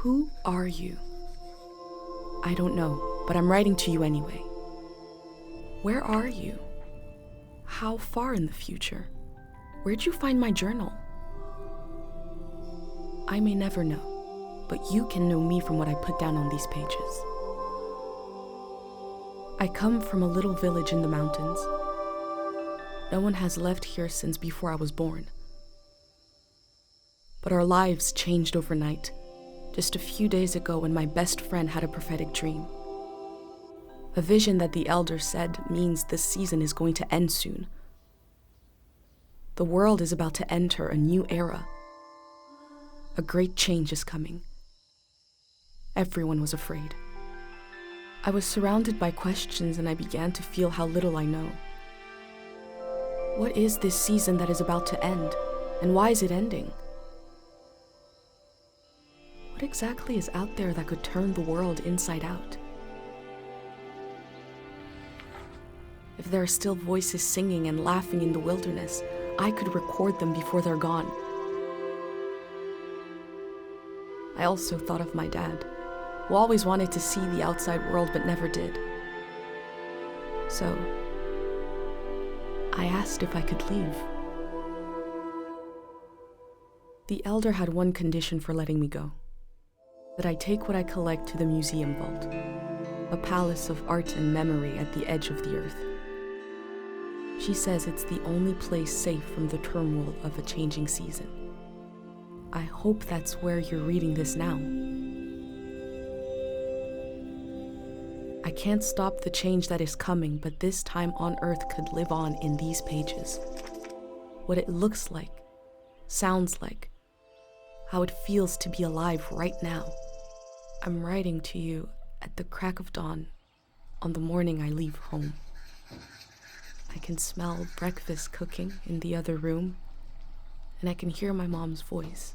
Who are you? I don't know, but I'm writing to you anyway. Where are you? How far in the future? Where'd you find my journal? I may never know, but you can know me from what I put down on these pages. I come from a little village in the mountains. No one has left here since before I was born. But our lives changed overnight, just a few days ago when my best friend had a prophetic dream. A vision that the elder said means this season is going to end soon. The world is about to enter a new era. A great change is coming. Everyone was afraid. I was surrounded by questions and I began to feel how little I know. What is this season that is about to end, and why is it ending? What exactly is out there that could turn the world inside out? If there are still voices singing and laughing in the wilderness, I could record them before they're gone. I also thought of my dad, who always wanted to see the outside world but never did. So, I asked if I could leave. The elder had one condition for letting me go: that I take what I collect to the museum vault, a palace of art and memory at the edge of the earth. She says it's the only place safe from the turmoil of a changing season. I hope that's where you're reading this now. I can't stop the change that is coming, but this time on Earth could live on in these pages. What it looks like, sounds like, how it feels to be alive right now. I'm writing to you at the crack of dawn on the morning I leave home. I can smell breakfast cooking in the other room, and I can hear my mom's voice.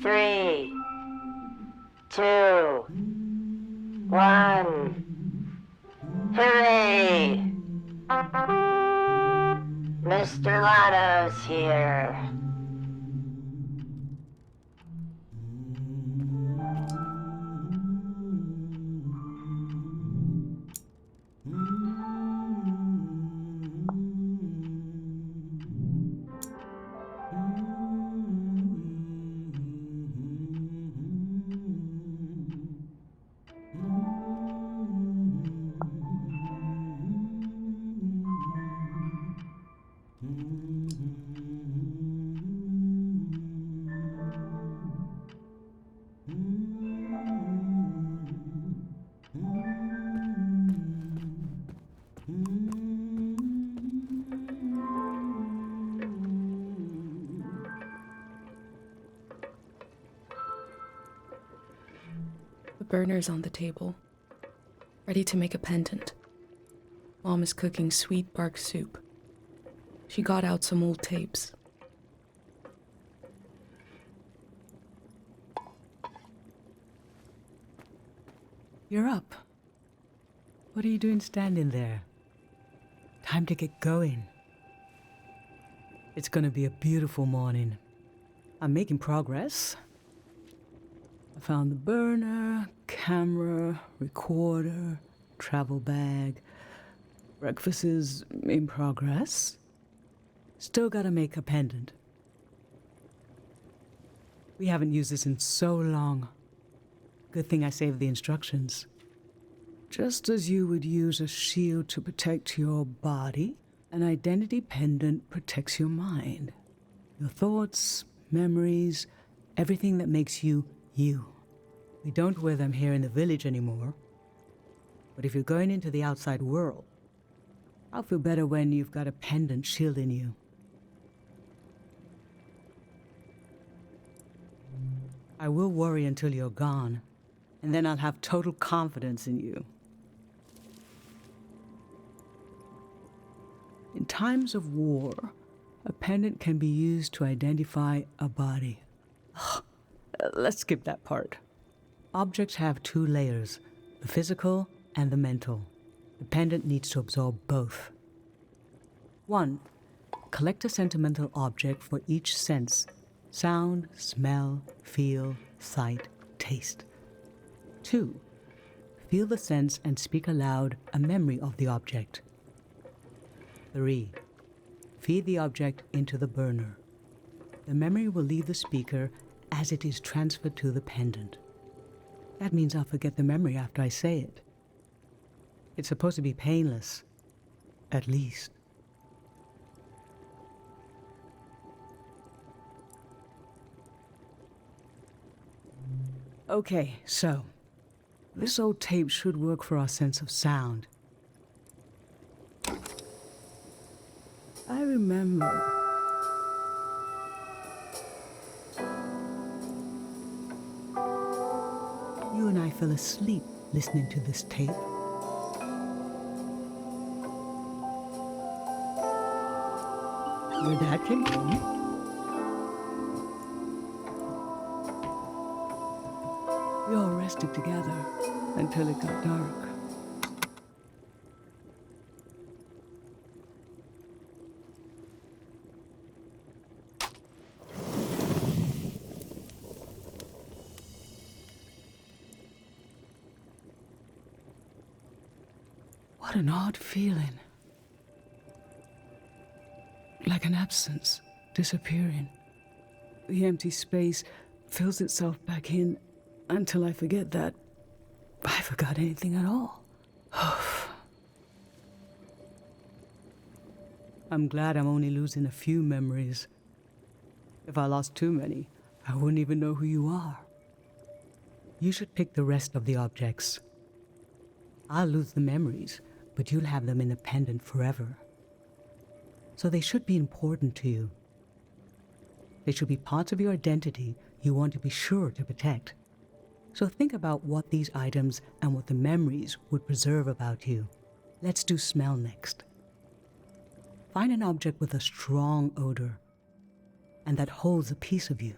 Three, two, one. Hooray! Mr. Lotto's here. burner's on the table, ready to make a pendant. Mom is cooking sweet bark soup. She got out some old tapes. You're up. What are you doing standing there? Time to get going. It's gonna be a beautiful morning. I'm making progress. I found the burner, camera, recorder, travel bag. Breakfast is in progress. Still gotta make a pendant. We haven't used this in so long. Good thing I saved the instructions. Just as you would use a shield to protect your body, an identity pendant protects your mind. Your thoughts, memories, everything that makes you, you. We don't wear them here in the village anymore. But if you're going into the outside world, I'll feel better when you've got a pendant shielding you. I will worry until you're gone, and then I'll have total confidence in you. In times of war, a pendant can be used to identify a body. Let's skip that part. Objects have two layers, the physical and the mental. The pendant needs to absorb both. 1. Collect a sentimental object for each sense: sound, smell, feel, sight, taste. 2. Feel the sense and speak aloud a memory of the object. 3. Feed the object into the burner. The memory will leave the speaker as it is transferred to the pendant. That means I'll forget the memory after I say it. It's supposed to be painless, at least. Okay, so this old tape should work for our sense of sound. I remember. You and I fell asleep listening to this tape. Your dad came home. We all rested together until it got dark. What an odd feeling. Like an absence, disappearing. The empty space fills itself back in until I forget that I forgot anything at all. I'm glad I'm only losing a few memories. If I lost too many, I wouldn't even know who you are. You should pick the rest of the objects. I'll lose the memories, but you'll have them in a pendant forever. So they should be important to you. They should be parts of your identity you want to be sure to protect. So think about what these items and what the memories would preserve about you. Let's do smell next. Find an object with a strong odor and that holds a piece of you.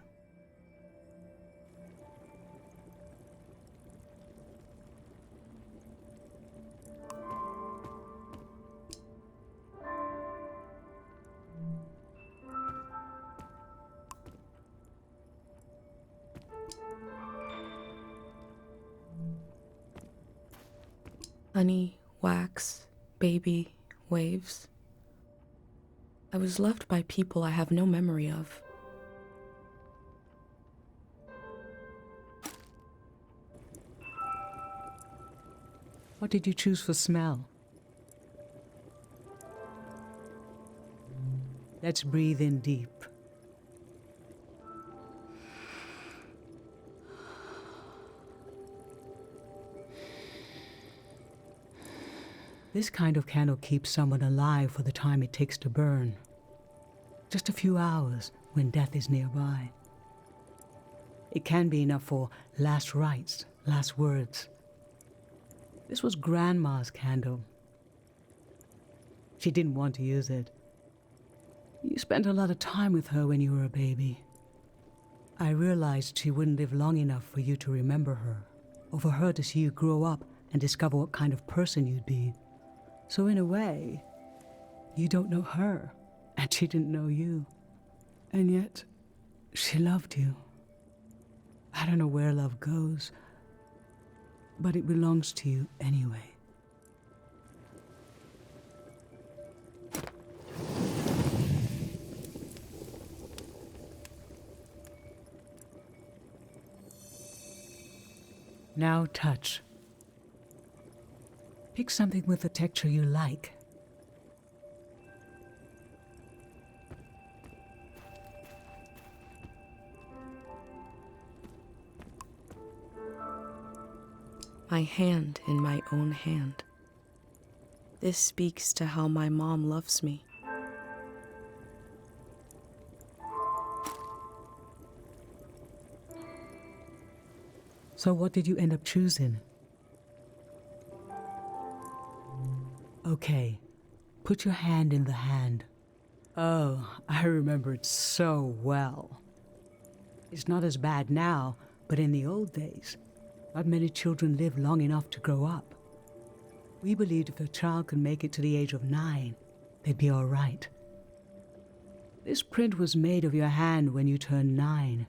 Honey, wax, baby, waves. I was loved by people I have no memory of. What did you choose for smell? Let's breathe in deep. This kind of candle keeps someone alive for the time it takes to burn. Just a few hours when death is nearby. It can be enough for last rites last words. This was Grandma's candle. She didn't want to use it. You spent a lot of time with her when you were a baby. I realized she wouldn't live long enough for you to remember her, or for her to see you grow up and discover what kind of person you'd be. So in a way, you don't know her, and she didn't know you. And yet, she loved you. I don't know where love goes, but it belongs to you anyway. Now touch. Pick something with a texture you like. My hand in my own hand. This speaks to how my mom loves me. So what did you end up choosing? Okay, put your hand in the hand. Oh, I remember it so well. It's not as bad now, but in the old days, not many children lived long enough to grow up. We believed if a child could make it to the age of 9, they'd be all right. This print was made of your hand when you turned 9.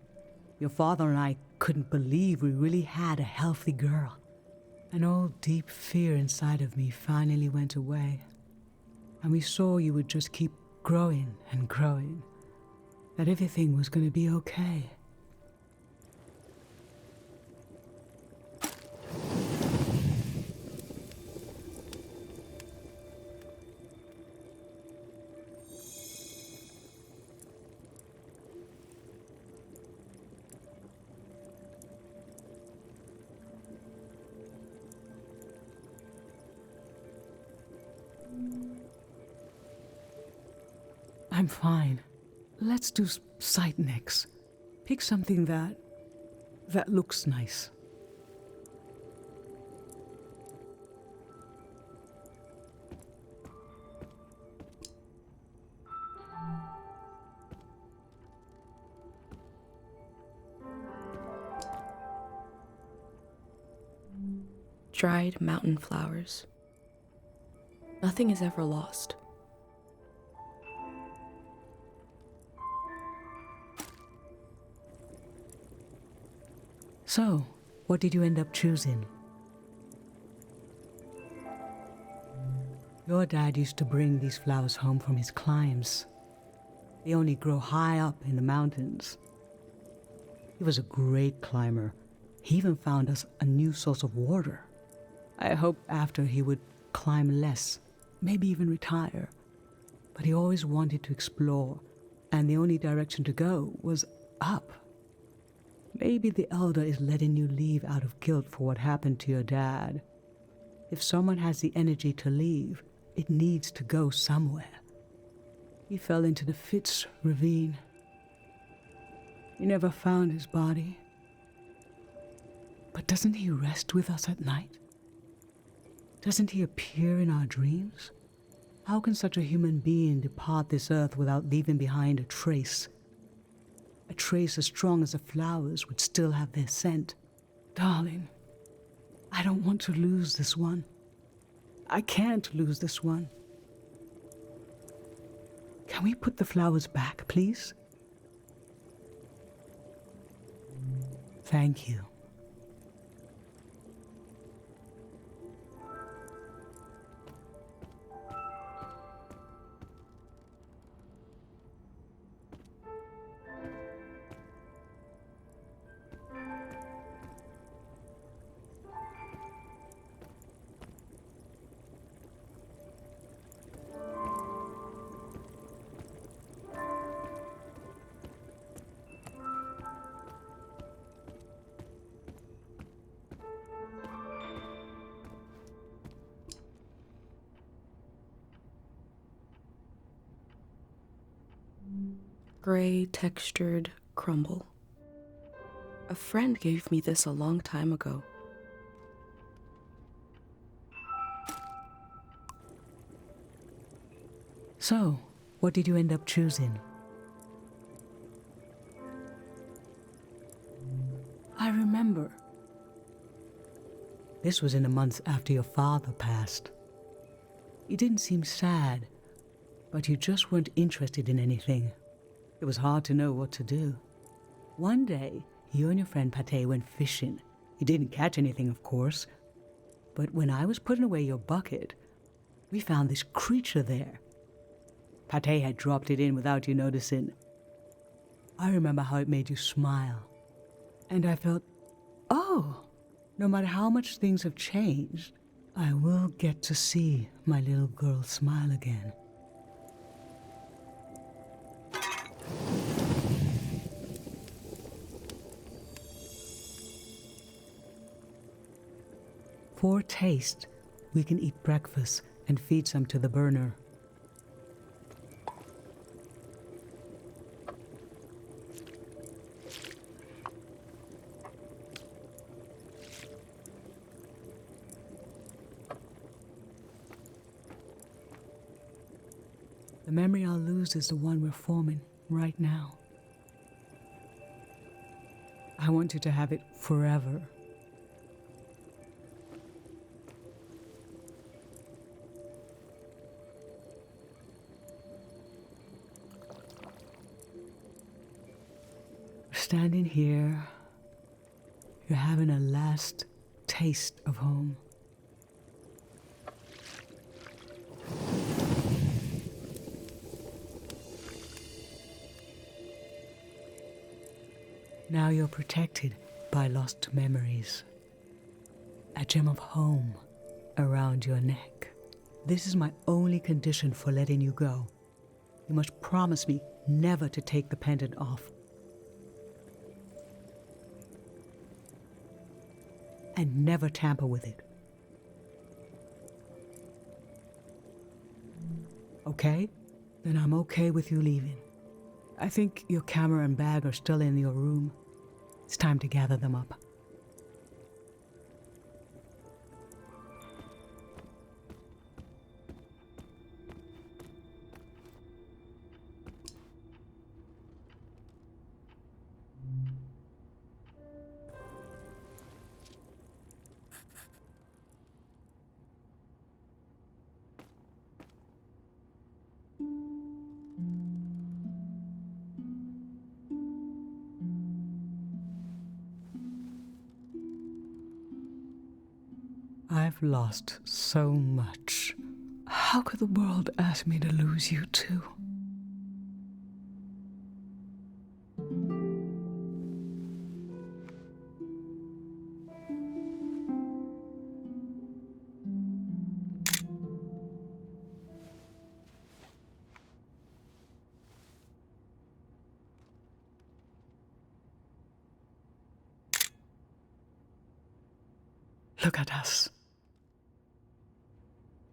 Your father and I couldn't believe we really had a healthy girl. An old deep fear inside of me finally went away, and we saw you would just keep growing and growing, that everything was going to be okay. I'm fine. Let's do sight next. Pick something that looks nice. Dried mountain flowers. Nothing is ever lost. So, what did you end up choosing? Your dad used to bring these flowers home from his climbs. They only grow high up in the mountains. He was a great climber. He even found us a new source of water. I hoped after he would climb less, maybe even retire. But he always wanted to explore, and the only direction to go was up. Maybe the Elder is letting you leave out of guilt for what happened to your dad. If someone has the energy to leave, it needs to go somewhere. He fell into the Fitz ravine. We never found his body. But doesn't he rest with us at night? Doesn't he appear in our dreams? How can such a human being depart this earth without leaving behind a trace? A trace as strong as the flowers would still have their scent. Darling, I don't want to lose this one. I can't lose this one. Can we put the flowers back, please? Thank you. Gray textured crumble. A friend gave me this a long time ago. So, what did you end up choosing? I remember. This was in the months after your father passed. You didn't seem sad, but you just weren't interested in anything. It was hard to know what to do. One day, you and your friend Pate went fishing. You didn't catch anything, of course, but when I was putting away your bucket, we found this creature there. Pate had dropped it in without you noticing. I remember how it made you smile. And I felt, oh, no matter how much things have changed, I will get to see my little girl smile again. For taste, we can eat breakfast and feed some to the burner. The memory I'll lose is the one we're forming right now. I want you to have it forever. Standing here, you're having a last taste of home. Now you're protected by lost memories. A gem of home around your neck. This is my only condition for letting you go. You must promise me never to take the pendant off. And never tamper with it. Okay? Then I'm okay with you leaving. I think your camera and bag are still in your room. It's time to gather them up. I've lost so much. How could the world ask me to lose you too? Look at us.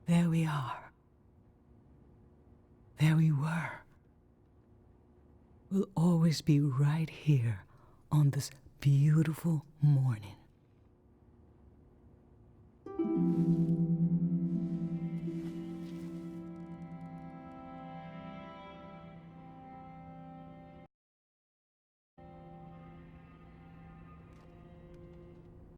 There we are. There we were. We'll always be right here on this beautiful morning.